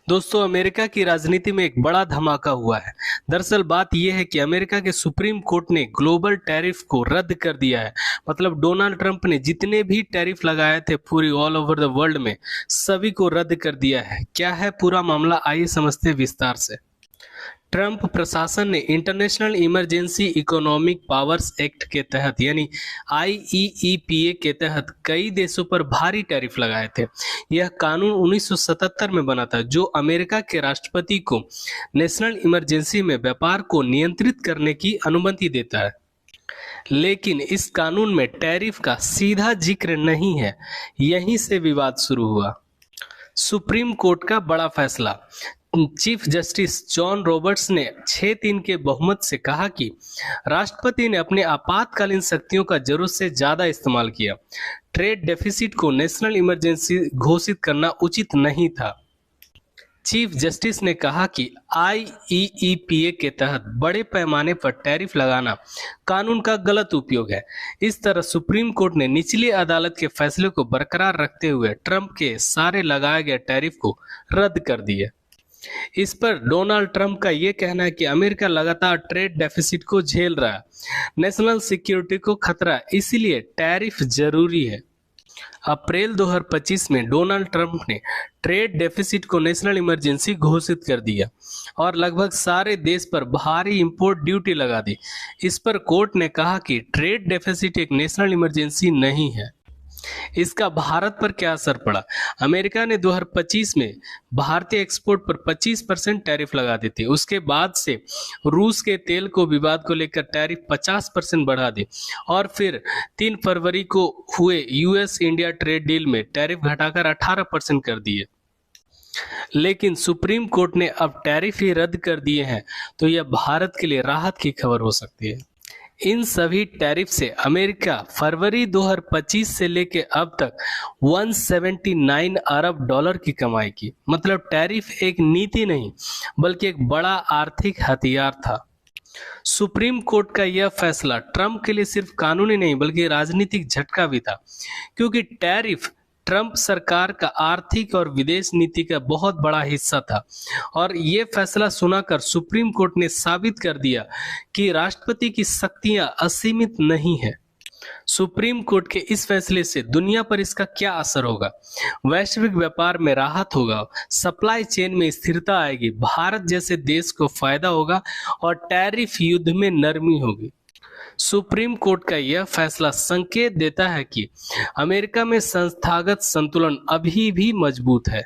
दोस्तों, अमेरिका की राजनीति में एक बड़ा धमाका हुआ है। दरअसल बात यह है कि अमेरिका के सुप्रीम कोर्ट ने ग्लोबल टैरिफ को रद्द कर दिया है। मतलब डोनाल्ड ट्रंप ने जितने भी टैरिफ लगाए थे पूरी ऑल ओवर द वर्ल्ड में, सभी को रद्द कर दिया है। क्या है पूरा मामला, आइए समझते हैं विस्तार से। ट्रंप प्रशासन ने international emergency economic powers act के तहत यानी आईईईपीए के तहत कई देशों पर भारी टैरिफ लगाए थे। यह कानून 1977 में बना था, जो अमेरिका के राष्ट्रपति को नेशनल इमरजेंसी में व्यापार को नियंत्रित करने की अनुमति देता है। लेकिन इस कानून में टैरिफ का सीधा जिक्र नहीं है। यहीं से विवाद शुरू हुआ। सुप्रीम कोर्ट का बड़ा फैसला। चीफ जस्टिस जॉन रॉबर्ट्स ने 6-3 के बहुमत से कहा कि राष्ट्रपति ने अपने आपातकालीन शक्तियों का जरूरत से ज्यादा इस्तेमाल किया। ट्रेड डेफिसिट को नेशनल इमरजेंसी घोषित करना उचित नहीं था। चीफ जस्टिस ने कहा कि आईईईपीए के तहत बड़े पैमाने पर टैरिफ लगाना कानून का गलत उपयोग है। इस तरह सुप्रीम कोर्ट ने निचली अदालत के फैसले को बरकरार रखते हुए ट्रंप के सारे लगाए गए टैरिफ को रद्द कर दिए। इस पर डोनाल्ड ट्रंप का यह कहना है कि अमेरिका लगातार ट्रेड डेफिसिट को झेल रहा है, नेशनल सिक्योरिटी को खतरा है, इसीलिए टैरिफ जरूरी है। अप्रैल 2025 में डोनाल्ड ट्रंप ने ट्रेड डेफिसिट को नेशनल इमरजेंसी घोषित कर दिया और लगभग सारे देश पर भारी इंपोर्ट ड्यूटी लगा दी। इस पर कोर्ट ने कहा कि ट्रेड डेफिसिट एक नेशनल इमरजेंसी नहीं है। इसका भारत पर क्या असर पड़ा? अमेरिका ने 2025 में भारतीय एक्सपोर्ट पर 25% टैरिफ लगा दी थी। उसके बाद से रूस के तेल को विवाद को लेकर टैरिफ 50% बढ़ा दी और फिर 3 फरवरी को हुए यूएस इंडिया ट्रेड डील में टैरिफ घटाकर 18% कर दिए। लेकिन सुप्रीम कोर्ट ने अब टैरिफ ही रद्द कर दिए हैं, तो यह भारत के लिए राहत की खबर हो सकती है। इन सभी टैरिफ से अमेरिका फरवरी 2025 से लेकर अब तक 179 अरब डॉलर की कमाई की। मतलब टैरिफ एक नीति नहीं बल्कि एक बड़ा आर्थिक हथियार था। सुप्रीम कोर्ट का यह फैसला ट्रंप के लिए सिर्फ कानूनी नहीं बल्कि राजनीतिक झटका भी था, क्योंकि टैरिफ ट्रंप सरकार का आर्थिक और विदेश नीति का बहुत बड़ा हिस्सा था। और ये फैसला सुनाकर सुप्रीम कोर्ट ने साबित कर दिया कि राष्ट्रपति की शक्तियां असीमित नहीं है। सुप्रीम कोर्ट के इस फैसले से दुनिया पर इसका क्या असर होगा? वैश्विक व्यापार में राहत होगा, सप्लाई चेन में स्थिरता आएगी, भारत जैसे देश को फायदा होगा और टैरिफ युद्ध में नरमी होगी। सुप्रीम कोर्ट का यह फैसला संकेत देता है कि अमेरिका में संस्थागत संतुलन अभी भी मजबूत है।